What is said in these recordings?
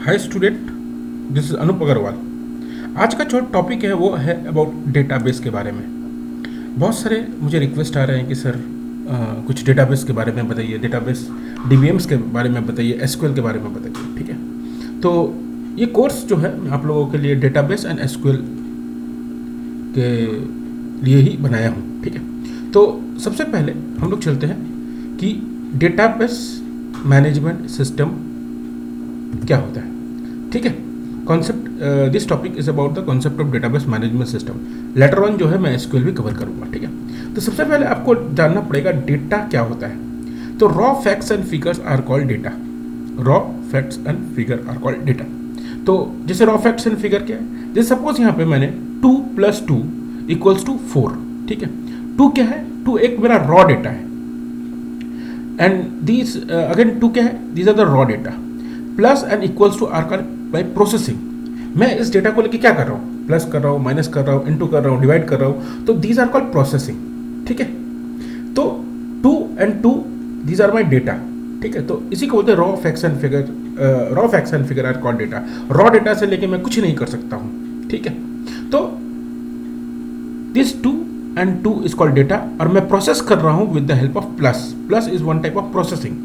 Hi student, this is Anup Agarwal. आज का जो टॉपिक है वो है अबाउट डेटाबेस के बारे में। बहुत सारे मुझे रिक्वेस्ट आ रहे हैं कि सर कुछ डेटाबेस के बारे में बताइए, डेटाबेस डीबीएम्स के बारे में बताइए, एसक्यूएल के बारे में बताइए। ठीक है, तो ये कोर्स जो है मैं आप लोगों के लिए डेटाबेस एंड एसक्यूएल के लिए ही बनाया हूँ। ठीक है, तो सबसे पहले हम लोग चलते हैं कि डेटाबेस मैनेजमेंट सिस्टम क्या होता है। ठीक है, concept this topic is about the concept of database management system. Later on जो है मैं एसक्यूएल भी कवर करूंगा। ठीक है, तो सबसे पहले आपको जानना पड़ेगा डेटा क्या होता है। तो raw facts and figures are called data. Raw facts and figure are called data. तो जैसे रॉ फैक्ट्स एंड फिगर क्या है, जैसे सपोज यहाँ पे मैंने 2 + 2 = 4। ठीक है, 2 क्या है, 2 एक मेरा रॉ डेटा है एंड दीज अगेन 2 क्या है, these are the raw data. Plus and equals to are by processing. मैं इस डेटा को लेके क्या कर रहा हूँ, प्लस कर रहा हूँ, माइनस कर रहा हूँ, इनटू कर रहा हूँ, डिवाइड कर रहा हूँ, तो दीज आर कॉल्ड प्रोसेसिंग। ठीक है, तो 2 and 2 these are my data. ठीक है, तो इसी को बोलते हैं raw facts and figure. Raw facts and figure are called data. Raw data से लेके मैं कुछ नहीं कर सकता हूँ। ठीक है, तो this 2 and 2 is called data और मैं प्रोसेस कर रहा हूँ with the help of plus. Plus is one type of processing.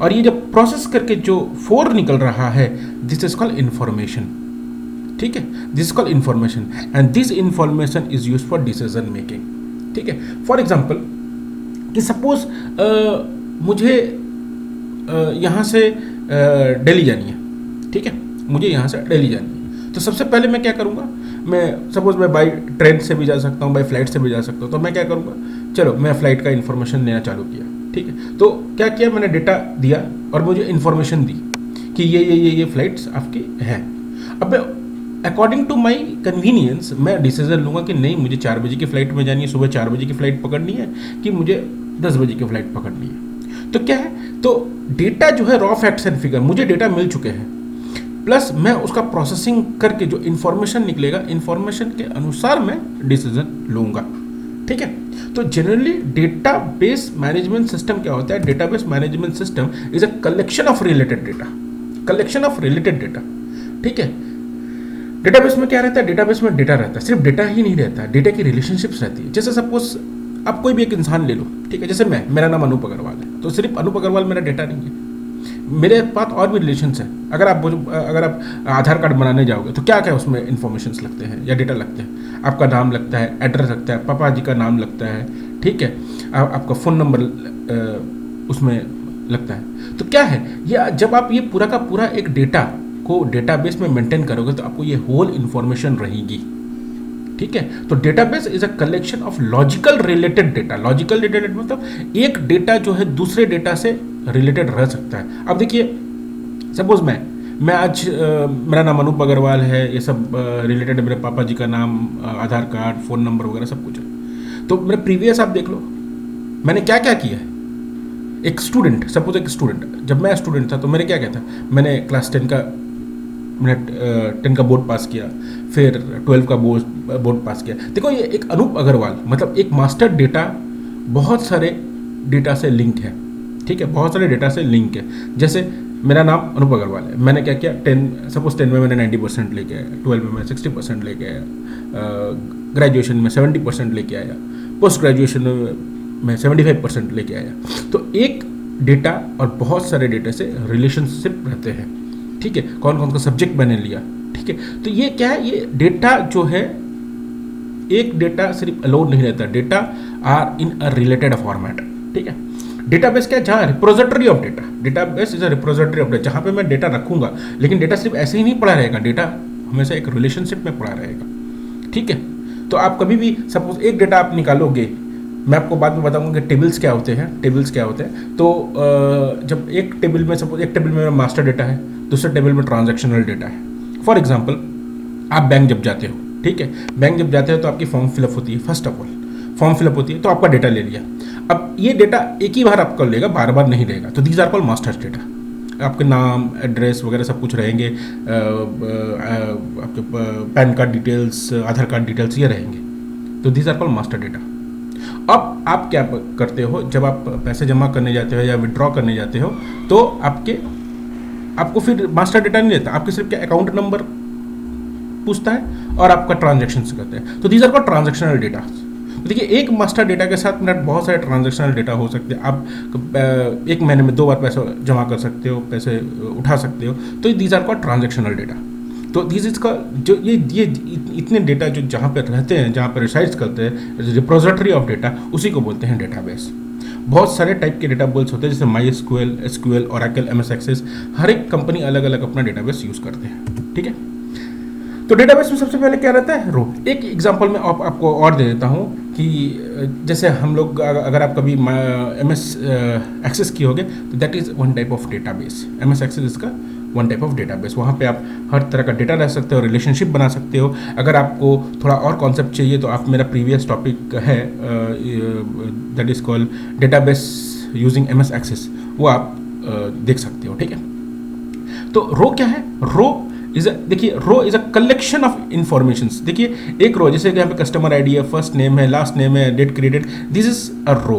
और ये जब प्रोसेस करके जो 4 निकल रहा है, दिस इज कॉल्ड इंफॉर्मेशन। ठीक है, this is called information and this information is use for decision making. ठीक है, फॉर एग्जाम्पल कि सपोज मुझे यहाँ से दिल्ली जानी है। ठीक है, मुझे यहाँ से दिल्ली जानी है, तो सबसे पहले मैं क्या करूँगा, मैं सपोज मैं बाई ट्रेन से भी जा सकता हूँ, बाई फ्लाइट से भी जा सकता हूँ। तो मैं क्या करूँगा, चलो मैं फ्लाइट का इन्फॉर्मेशन लेना चालू किया। ठीक है, तो क्या किया, मैंने डेटा दिया और मुझे इन्फॉर्मेशन दी कि ये फ्लाइट्स आपकी हैं। अब अकॉर्डिंग टू माई कन्वीनियंस मैं डिसीजन लूँगा कि नहीं, मुझे 4 बजे की फ़्लाइट में जानी है, सुबह 4 बजे की फ़्लाइट पकड़नी है कि मुझे 10 बजे की फ़्लाइट पकड़नी है। तो क्या है, तो डेटा जो है रॉ फैक्ट्स एंड फिगर, मुझे डेटा मिल चुके हैं, प्लस मैं उसका प्रोसेसिंग करके जो इन्फॉर्मेशन निकलेगा, इन्फॉर्मेशन के अनुसार मैं डिसीजन लूँगा। ठीक है, तो जनरली डेटाबेस मैनेजमेंट सिस्टम क्या होता है, database management system is a collection of related data. Collection of related data. ठीक है, डेटाबेस में क्या रहता है, डेटाबेस में डेटा रहता है, सिर्फ डेटा ही नहीं रहता, डेटा की रिलेशनशिप्स रहती है। जैसे सपोज आप कोई भी एक इंसान ले लो। ठीक है, जैसे मेरा नाम अनूप अग्रवाल है, तो सिर्फ अनूप अग्रवाल मेरा डेटा नहीं है, मेरे पास और भी रिलेशंस हैं। अगर आप आधार कार्ड बनाने जाओगे तो क्या क्या उसमें इन्फॉर्मेशंस लगते हैं या डेटा लगते हैं, आपका नाम लगता है, एड्रेस लगता है, पापा जी का नाम लगता है। ठीक है, आपका फ़ोन नंबर उसमें लगता है। तो क्या है, ये जब आप ये पूरा का पूरा एक डेटा को डेटाबेस में मेंटेन करोगे तो आपको ये होल इन्फॉर्मेशन रहेगी। ठीक है, तो database is a collection of logical related data. Logical related मतलब एक डेटा जो है दूसरे डेटा से रिलेटेड रह सकता है। अब देखिए, सपोज मैं आज मेरा नाम अनूप अग्रवाल है, ये सब रिलेटेड है, मेरे पापा जी का नाम, आधार कार्ड, फ़ोन नंबर वगैरह सब कुछ है। तो मेरे प्रीवियस आप देख लो, मैंने क्या क्या किया है। एक स्टूडेंट, सपोज एक स्टूडेंट, जब मैं स्टूडेंट था तो मैंने क्या था, मैंने क्लास 10 का, मैंने 10 का बोर्ड पास किया, फिर 12 का बोर्ड पास किया। देखो, ये एक अनूप अग्रवाल मतलब एक मास्टर डेटा बहुत सारे डेटा से लिंक है। ठीक है, बहुत सारे डेटा से लिंक है। जैसे मेरा नाम अनूप अग्रवाल है, मैंने क्या किया, 10 में मैंने 90% लेके आया, 12 में मैं 60% लेके आया, ग्रेजुएशन में 70% लेके आया, पोस्ट ग्रेजुएशन में 75% लेके आया। तो एक डेटा और बहुत सारे डेटा से रिलेशनशिप रहते हैं। ठीक है, कौन कौन सा सब्जेक्ट मैंने लिया। ठीक है, तो ये क्या है, ये डेटा जो है, एक डेटा सिर्फ अलोन नहीं रहता, data are in a related format. ठीक है, डेटाबेस क्या है, जहाँ repository of data. Database is a repository of data, जहाँ पे मैं डेटा रखूंगा, लेकिन डेटा सिर्फ ऐसे ही नहीं पड़ा रहेगा, डेटा हमेशा एक रिलेशनशिप में पड़ा रहेगा। ठीक है, तो आप कभी भी सपोज एक डेटा आप निकालोगे, मैं आपको बाद में बताऊंगा कि टेबल्स क्या होते हैं, टेबल्स क्या होते हैं। तो जब एक टेबल में, सपोज एक टेबल में मास्टर डेटा है, दूसरे टेबल में ट्रांजैक्शनल डेटा है। फॉर एग्जांपल, आप बैंक जब जाते हो, ठीक है, बैंक जब जाते हो तो आपकी फॉर्म फिलअप होती है। First of all form fill up होती है, तो आपका डेटा ले लिया। अब ये डेटा एक ही बार आपका लेगा, बार बार नहीं रहेगा, तो these are called masters data. आपके नाम, एड्रेस वगैरह सब कुछ रहेंगे, आपके PAN card details, Aadhaar card details ये रहेंगे, तो these are called master data. अब आप क्या करते हो, जब आप पैसे जमा करने जाते हो या विड्रॉ करने जाते हो, तो आपके आपको फिर मास्टर डेटा नहीं लेता, आपके सिर्फ क्या अकाउंट नंबर पूछता है और आपका ट्रांजेक्शन करते हैं। तो these are called transactional data. तो देखिए एक मास्टर डेटा के साथ मेरा बहुत सारे ट्रांजेक्शनल डेटा हो सकते हैं। आप एक महीने में 2 बार पैसा जमा कर सकते हो, पैसे उठा सकते हो, तो these are called transactional data. तो दिस इसका जो ये इतने डेटा जो जहाँ पे रहते हैं, जहाँ पे रिसाइड्स करते हैं, रिपोजिटरी ऑफ डेटा, उसी को बोलते हैं डेटाबेस। बहुत सारे टाइप के डेटाबेस होते हैं, जैसे MySQL, SQL, Oracle, MS Access। हर एक कंपनी अलग अलग अपना डेटाबेस यूज़ करते हैं, ठीक है। तो डेटाबेस में सबसे पहले क्या रहता है, रो। एक एग्जांपल में आपको और दे देता हूँ कि जैसे हम लोग अगर आप कभी MS Access की होगे तो that is one type of database. MS Access इसका वन टाइप ऑफ डेटाबेस। वहाँ पे आप हर तरह का डेटा रह सकते हो, रिलेशनशिप बना सकते हो। अगर आपको थोड़ा और कॉन्सेप्ट चाहिए तो आप मेरा प्रीवियस टॉपिक है that is called database using MS Access, वो आप देख सकते हो, ठीक है। तो रो क्या है, रो देखिए row is a collection of informations. देखिए एक रो, जैसे कि यहाँ पे कस्टमर आईडी है, फर्स्ट नेम है, लास्ट नेम है, date created, this is a row.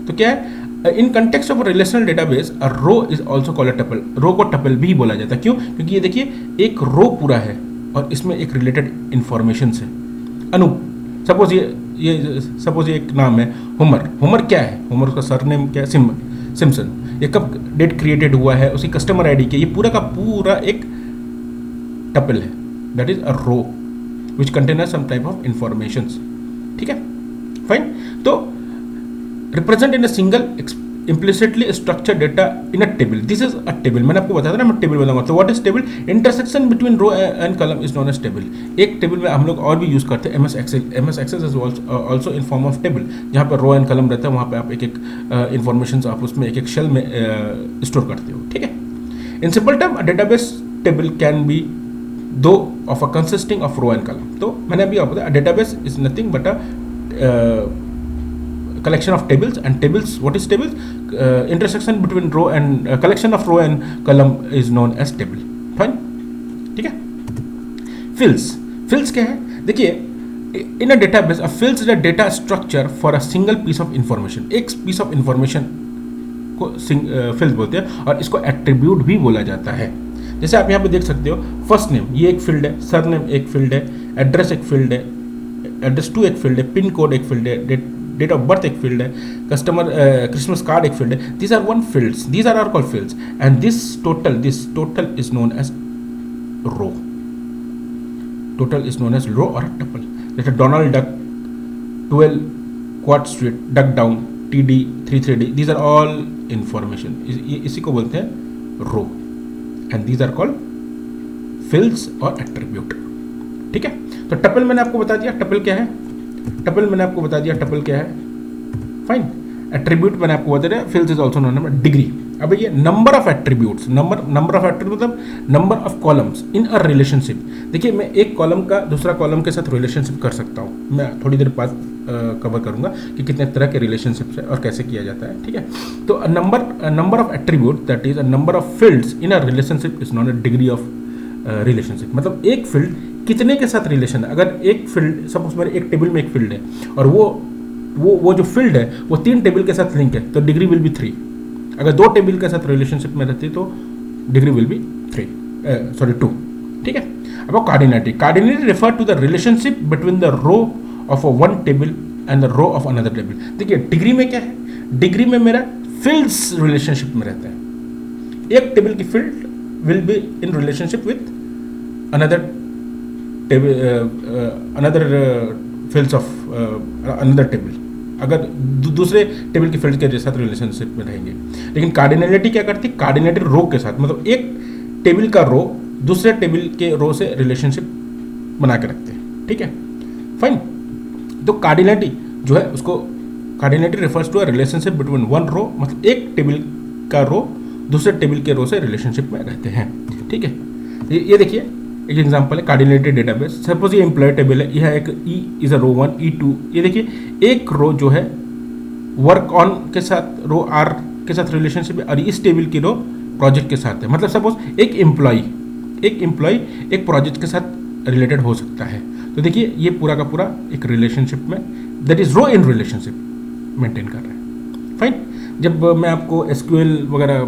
तो क्या है, in context of relational database a row is also called a tuple. Row को टपल भी बोला जाता है, क्यों? क्योंकि ये देखिए एक रो पूरा है और इसमें एक रिलेटेड इंफॉर्मेशन है। अनूप, सपोज ये एक नाम है हुमर। हुमर क्या है, हुमर उसका सरनेम क्या है, सिम्पसन। ये कब डेट क्रिएटेड हुआ है, उसकी कस्टमर आईडी क्या, ये पूरा का पूरा एक टपल है, that is a row which contain some type of information, ठीक है, फाइन। तो represent in a single implicitly structured data in a table. This is a table. मैंने आपको बताया था ना, मैं टेबल बनाऊंगा। तो what is table? Intersection between row and column is known as table. एक टेबल में हम लोग और भी यूज करते हैं MS Access। MS Access is also in form of table, जहाँ पर रो एंड कॉलम रहता है, वहाँ पे आप एक एक इन्फॉर्मेशन आप उसमें एक एक शेल में स्टोर करते हो, ठीक है। In simple term a database table can be thought of a consisting of row and column. तो मैंने अभी आपको बताया database is nothing but a collection of tables, and tables, what is tables? Intersection between row and collection of row and column is known as table, fine, ठीक है। fields क्या है? देखिए in a database a fields is a data structure for a single piece of information। एक piece of information को fields बोलते हैं और इसको attribute भी बोला जाता है। जैसे आप यहाँ पे देख सकते हो, फर्स्ट नेम ये एक फील्ड है, सरनेम एक फील्ड है, एड्रेस एक फील्ड है, एड्रेस टू एक फील्ड है, पिन कोड एक फील्ड है, डेट ऑफ बर्थ एक फील्ड है, कस्टमर क्रिसमस कार्ड एक फील्ड है। These are one fields, these are called fields, and this total is known as row. Total is known as row और tuple. जैसे Donald Duck 12 quart street, duck down, TD 33D, these are all information, इसी को बोलते हैं row, and these are called fields और attribute, ठीक है। तो टपल मैंने आपको बता दिया, टपल क्या है, टपल मैंने आपको बता दिया टपल क्या है, फाइन। एट्रीब्यूट मैंने आपको बता दिया, fields is also known as degree. अब ये number of attributes, number of attribute मतलब number of columns in a relationship. देखिए मैं एक कॉलम का दूसरा कॉलम के साथ रिलेशनशिप कर सकता हूँ, मैं थोड़ी देर बाद कवर करूंगा कि कितने तरह के रिलेशनशिप्स है और कैसे किया जाता है, ठीक है। तो number of attribute that is a number of fields in a relationship is known as degree of relationship. मतलब एक फील्ड कितने के साथ रिलेशन है। अगर एक फील्ड, सपोज मेरे एक टेबल में एक फील्ड है और वो जो फील्ड है वो 3 टेबल के साथ लिंक है, तो डिग्री विल बी 3। अगर 2 टेबल के साथ रिलेशनशिप में रहती है तो डिग्री विल बी 2, ठीक है। अब cardinality refer to the relationship between the row of a one table and the row of another table. देखिए डिग्री में क्या है, डिग्री में मेरा फील्ड्स रिलेशनशिप में रहता है। एक टेबल की field will be in relationship with another fields of another table, अगर दूसरे टेबल की फील्ड के साथ रिलेशनशिप में रहेंगे। लेकिन कार्डिनलिटी क्या करती है, कार्डिनेटेड रो के साथ, मतलब एक टेबल का रो दूसरे टेबल के रो से रिलेशनशिप बना के रखते हैं, ठीक है, फाइन। तो कार्डिनलिटी जो है उसको, cardinality refers to a relationship between one row, मतलब एक टेबल का रो दूसरे टेबल के रो से रिलेशनशिप में रहते हैं, ठीक है। ये देखिए एक एग्जांपल है कार्डिनेटेड डेटाबेस। सपोज ये एम्प्लॉय टेबल है, यह एक E is a row 1, E2। ये देखिए एक रो जो है वर्क ऑन के साथ, रो R के साथ रिलेशनशिप है, और इस टेबल की रो प्रोजेक्ट के साथ है। मतलब सपोज एक एम्प्लॉय एक प्रोजेक्ट के साथ रिलेटेड हो सकता है। तो देखिए ये पूरा का पूरा एक रिलेशनशिप में, that is row in relationship maintain कर रहे हैं, फाइन। जब मैं आपको SQL वगैरह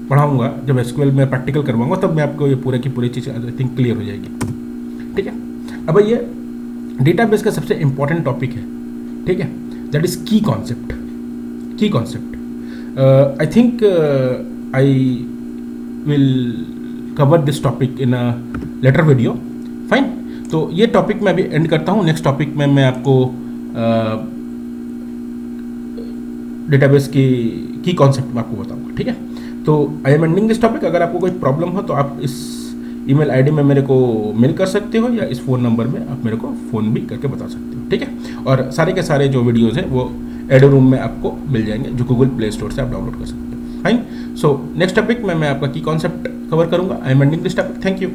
पढ़ाऊँगा, जब एसक्यूएल में प्रैक्टिकल करवाऊँगा, तब मैं आपको ये पूरे की पूरी चीज़ आई थिंक क्लियर हो जाएगी। ठीक है, अब ये डेटाबेस का सबसे इंपॉर्टेंट टॉपिक है। ठीक है, that is key concept. Key concept I think I will cover this topic in a later video. Fine, तो ये टॉपिक मैं अभी एंड करता हूँ। नेक्स्ट टॉपिक में मैं आपको डेटाबेस की कॉन्सेप्ट में आपको बताऊंगा। ठीक है, तो I am ending this topic. अगर आपको कोई प्रॉब्लम हो तो आप इस ईमेल आईडी में मेरे को मेल कर सकते हो, या इस फ़ोन नंबर में आप मेरे को फ़ोन भी करके बता सकते हो। ठीक है, और सारे के सारे जो वीडियोज़ हैं वो एडो रूम में आपको मिल जाएंगे, जो गूगल प्ले स्टोर से आप डाउनलोड कर सकते हो। फाइन, सो नेक्स्ट टॉपिक में मैं आपका की कॉन्सेप्ट कवर करूंगा। I am ending this topic. Thank you.